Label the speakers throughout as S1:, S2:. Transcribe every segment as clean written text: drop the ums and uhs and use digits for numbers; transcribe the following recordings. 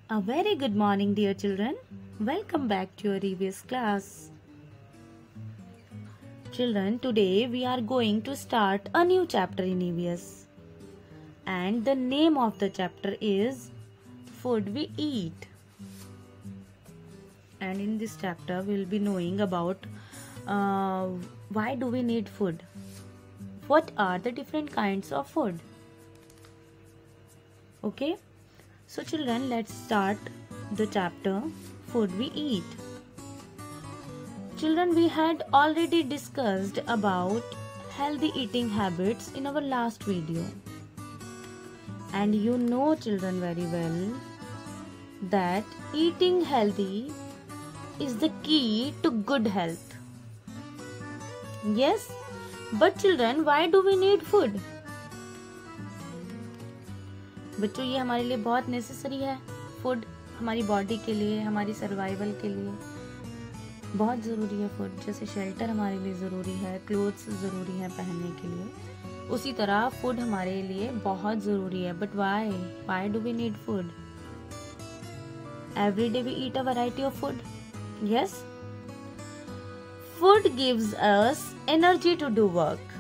S1: A very good morning, dear children. Welcome back to your EVS class. Children, today we are going to start a new chapter in EVS. And the name of the chapter is Food We Eat. And in this chapter, we will be knowing about why do we need food? What are the different kinds of food? Okay? So children, let's start the chapter Food We Eat. Children, we had already discussed about healthy eating habits in our last video. And you know, children, very well that eating healthy is the key to good health. Yes, but children, why do we need food? बच्चों, ये हमारे लिए बहुत necessary है. Food हमारी body के लिए, हमारी सर्वाइवल के लिए बहुत ज़रूरी है. फूड जैसे शेल्टर हमारे लिए ज़रूरी है, क्लोथ्स ज़रूरी है पहनने के लिए, उसी तरह फूड हमारे लिए बहुत ज़रूरी है. But why do we need food? Every day we eat a variety of food. Yes, food gives us energy to do work.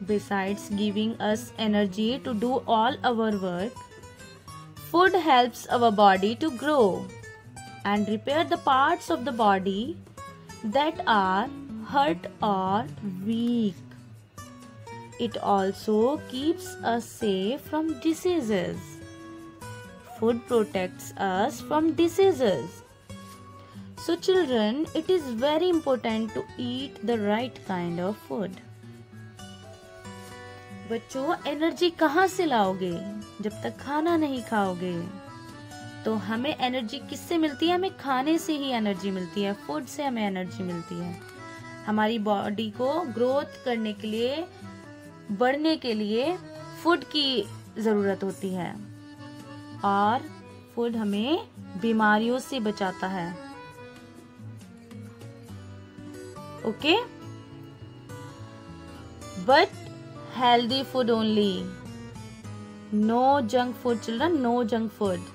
S1: Besides giving us energy to do all our work, food helps our body to grow and repair the parts of the body that are hurt or weak. It also keeps us safe from diseases. Food protects us from diseases. So children, it is very important to eat the right kind of food. बच्चों, energy कहाँ से लाओगे जब तक खाना नहीं खाओगे? तो हमें एनर्जी किससे मिलती है? हमें खाने से ही एनर्जी मिलती है. फूड से हमें एनर्जी मिलती है. हमारी बॉडी को ग्रोथ करने के लिए, बढ़ने के लिए फूड की जरूरत होती है और फूड हमें बीमारियों से बचाता है. Okay, but healthy food only. No junk food, children, no junk food.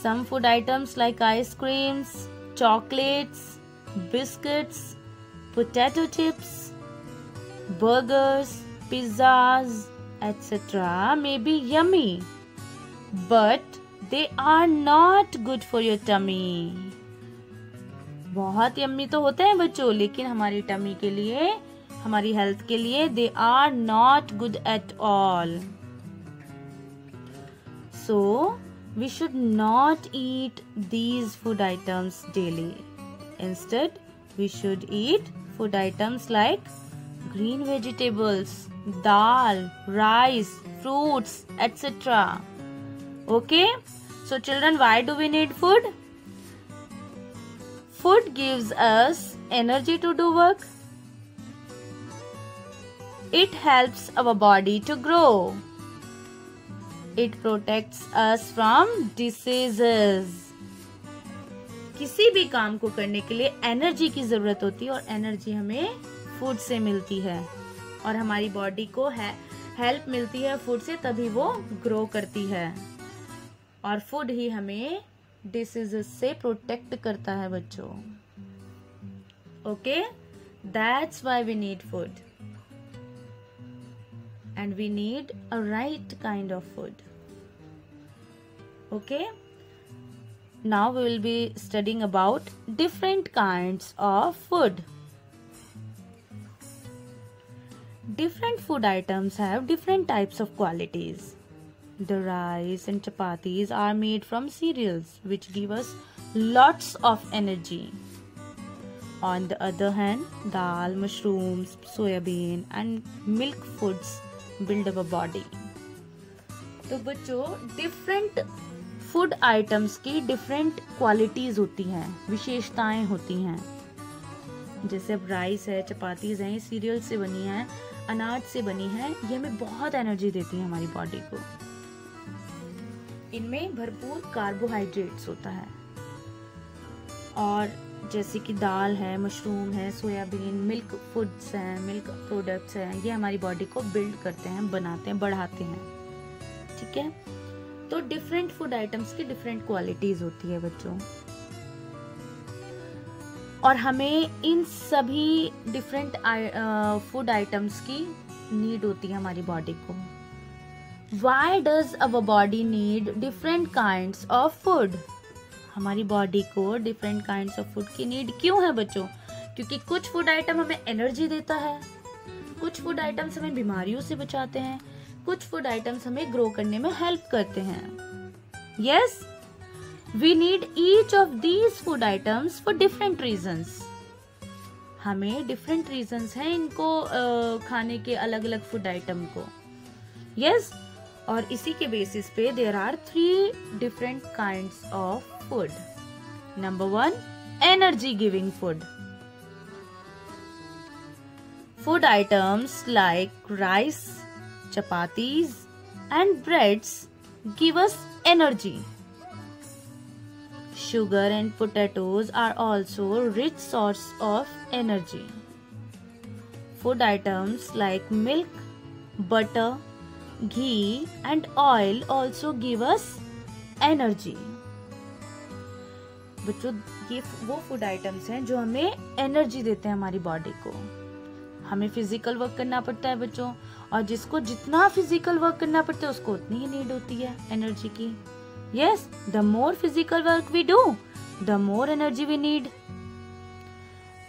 S1: Some food items like ice creams, chocolates, biscuits, potato chips, burgers, pizzas, etc. may be yummy, but they are not good for your tummy. बहुत yummy तो होते हैं बच्चों, लेकिन हमारी tummy के लिए, हमारी हेल्थ के लिए they are not good at all. So we should not eat these food items daily. Instead, we should eat food items like green vegetables, dal, rice, fruits, etc. Okay? So children, why do we need food? Food gives us energy to do work. It helps our body to grow. It protects us from diseases. किसी भी काम को करने के लिए energy की जरूरत होती है और एनर्जी हमें फूड से मिलती है और हमारी बॉडी को हेल्प मिलती है फूड से, तभी वो ग्रो करती है. और फूड ही हमें डिसीजेस से प्रोटेक्ट करता है बच्चों. Okay, that's why we need food. And we need a right kind of food. Okay? Now we will be studying about different kinds of food. Different food items have different types of qualities. The rice and chapatis are made from cereals which give us lots of energy. On the other hand, dal, mushrooms, soyabean and milk foods build our body. तो बच्चों, different food items की different qualities होती हैं, विशेषताएं होती हैं. जैसे अब राइस है, चपातीज हैं, ये सीरियल से बनी है, अनाज से बनी है, ये हमें बहुत एनर्जी देती है हमारी बॉडी को. इनमें भरपूर कार्बोहाइड्रेट्स होता है. और जैसे कि दाल है, मशरूम है, सोयाबीन, मिल्क फूड्स हैं, मिल्क प्रोडक्ट्स हैं, ये हमारी बॉडी को बिल्ड करते हैं, बनाते हैं, बढ़ाते हैं. ठीक है. तो डिफरेंट फूड आइटम्स की डिफरेंट क्वालिटीज होती है बच्चों, और हमें इन सभी डिफरेंट फूड आइटम्स की नीड होती है हमारी बॉडी को। Why does our body need different kinds of food? हमारी बॉडी को डिफरेंट काइंड्स ऑफ फूड की नीड क्यों है बच्चों? क्योंकि कुछ फूड आइटम हमें एनर्जी देता है, कुछ फूड आइटम्स हमें बीमारियों से बचाते हैं, कुछ फूड आइटम्स हमें ग्रो करने में हेल्प करते हैं। Yes, we need each of these food items for different reasons. हमें डिफरेंट रीजंस हैं इनको खाने के, अलग अलग फूड आइटम को। यस, और इसी के बेसिस पे there are 3 different kinds of food. Number 1, energy giving food. Food items like rice, chapatis and breads give us energy. Sugar and potatoes are also rich source of energy. Food items like milk, butter, ghee and oil also give us energy. बच्चों, ये वो food items हैं जो हमें energy देते हैं हमारी body को। हमें फिजिकल वर्क करना पड़ता है बच्चों, और जिसको जितना फिजिकल वर्क करना पड़ता है उसको उतनी ही नीड होती है एनर्जी की। Yes, the more physical work we do, the more energy we need.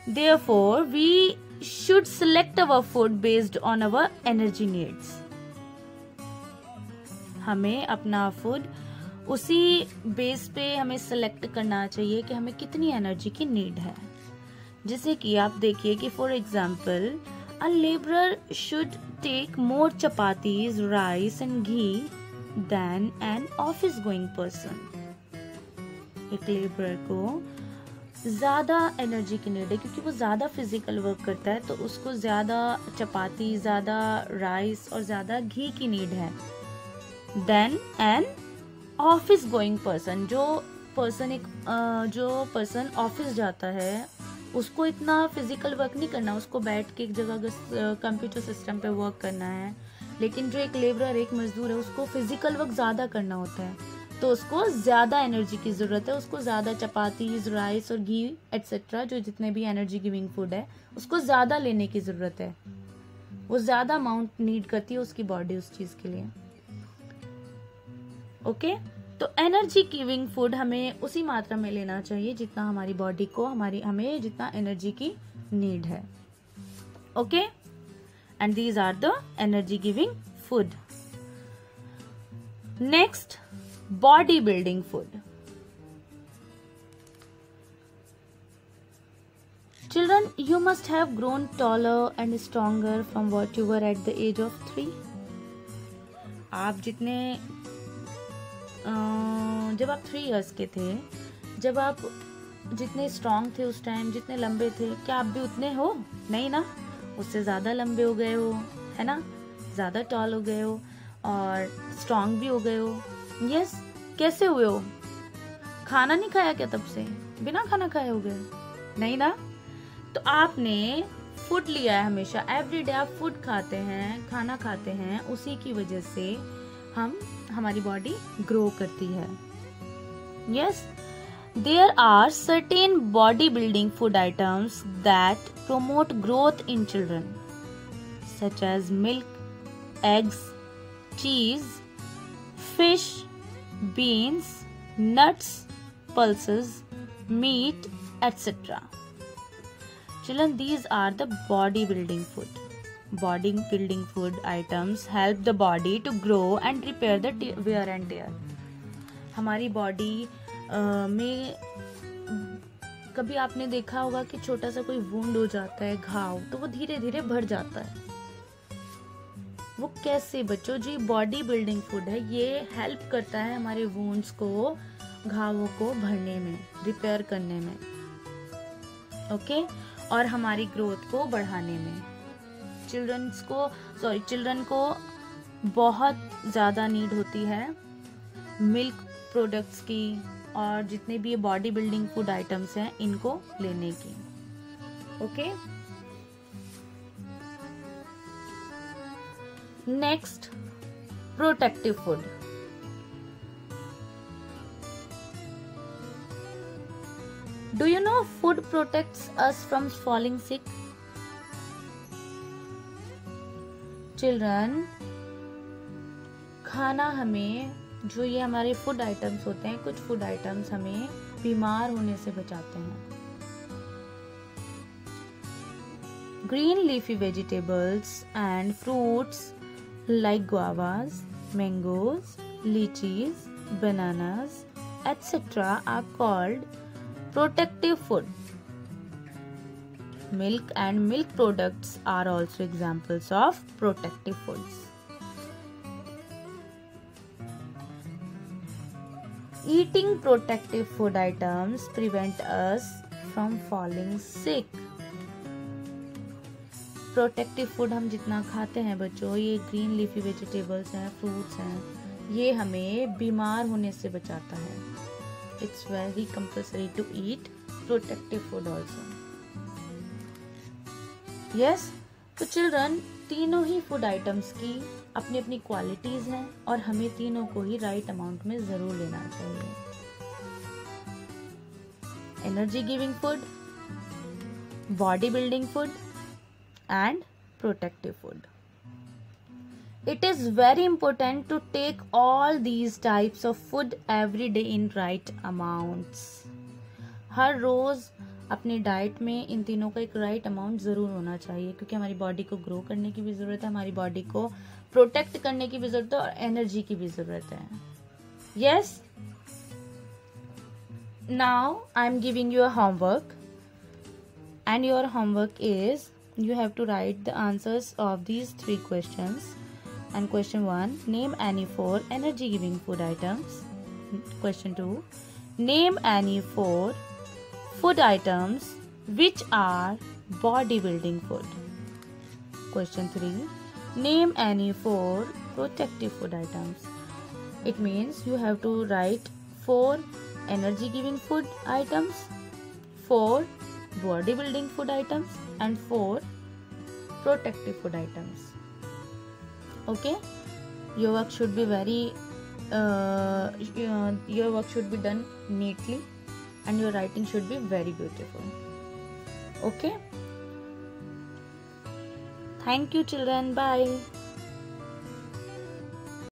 S1: Therefore, we should select our food based on our energy needs. हमें अपना फूड उसी बेस पे हमें सेलेक्ट करना चाहिए कि हमें कितनी एनर्जी की नीड है। जैसे कि आप देखिए कि for example, a labourer should take more chapatis, rice and ghee then an office going person. एक लेबरर को ज्यादा एनर्जी की नीड है क्योंकि वो ज्यादा फिजिकल वर्क करता है, तो उसको ज्यादा चपाती, ज्यादा राइस और ज्यादा घी की नीड है then an office going person. जो पर्सन ऑफिस जाता है उसको इतना फिजिकल वर्क नहीं करना, उसको बैठ के एक जगह कंप्यूटर सिस्टम पे वर्क करना है। लेकिन जो एक लेबरर, एक मजदूर है, उसको फिजिकल वर्क ज्यादा करना होता है, तो उसको ज्यादा एनर्जी की जरूरत है। उसको ज्यादा चपातीज, राइस और घी एटसेट्रा, जो जितने भी एनर्जी गिविंग फूड है, उसको ज्यादा लेने की जरूरत है। वो ज्यादा अमाउंट नीड करती है उसकी बॉडी उस चीज के लिए। ओके, तो एनर्जी गिविंग फूड हमें उसी मात्रा में लेना चाहिए जितना हमारी बॉडी को हमें जितना एनर्जी की नीड है। Okay, and these are the energy giving food. Next, body building food. Children, you must have grown taller and stronger from what you were at the age of 3. आप जब आप 3 years के थे, जब आप जितने स्ट्रांग थे उस टाइम, जितने लंबे थे, क्या आप भी उतने हो? नहीं ना, उससे ज्यादा लंबे हो गए हो, है ना, ज्यादा टॉल हो गए हो और स्ट्रांग भी हो गए हो। यस, कैसे हुए हो? खाना नहीं खाया क्या तब से? बिना खाना खाए हो गए? नहीं ना, तो आपने फूड लिया है हमेशा। एवरीडे आप फूड खाते हैं, खाना खाते हैं, उसी की वजह से हमारी बॉडी ग्रो करती है। Yes, there are certain body building food items that promote growth in children, such as milk, eggs, cheese, fish, beans, nuts, pulses, meat, etc. Children, these are the body building food. Body building food items help the body to grow and repair the wear and tear. हमारी body में कभी आपने देखा होगा कि छोटा सा कोई वुंड हो जाता है, घाव, तो वो धीरे धीरे भर जाता है। वो कैसे बच्चों? जी, बॉडी बिल्डिंग फूड है। ये हेल्प करता है हमारे वुंड्स को, घावों को भरने में, रिपेयर करने में। ओके, और हमारी ग्रोथ को बढ़ाने में। चिल्ड्रन को बहुत ज्यादा नीड होती है मिल्क प्रोडक्ट्स की और जितने भी ये बॉडी बिल्डिंग फूड आइटम्स हैं इनको लेने की। Okay, next, protective food. Do you know food protects us from falling sick? Children, खाना हमें, जो ये हमारे फूड आइटम्स होते हैं, कुछ फूड आइटम्स हमें बीमार होने से बचाते हैं. Green leafy vegetables and fruits like guavas, mangoes, lychees, bananas, etc. are called protective food. Milk and milk products are also examples of protective foods. Eating protective food items prevent us from falling sick. Protective food हम जितना खाते हैं बच्चों, ये green leafy vegetables हैं, fruits हैं, ये हमें बीमार होने से बचाता है. It's very compulsory to eat protective food also. Yes, तो चिल्ड्रन, तीनों ही फूड आइटम्स की अपनी अपनी क्वालिटीज हैं और हमें तीनों को ही राइट अमाउंट में जरूर लेना चाहिए. Energy giving food, body building food and protective food. It is very important to take all these types of food every day in right amounts. हर रोज अपने डाइट में इन तीनों का एक राइट अमाउंट जरूर होना चाहिए, क्योंकि हमारी बॉडी को ग्रो करने की भी जरूरत है, हमारी बॉडी को प्रोटेक्ट करने की भी जरूरत है और एनर्जी की भी जरूरत है. Yes, now I am giving you a homework and your homework is you have to write the answers of these 3 questions. And question 1, name any 4 energy giving food items. Question 2, name any 4 food items which are body building food. Question 3, name any 4 protective food items. It means you have to write 4 energy giving food items, 4 body building food items and 4 protective food items. Okay, your work should be your work should be done neatly and your writing should be very beautiful. Okay, thank you children, bye.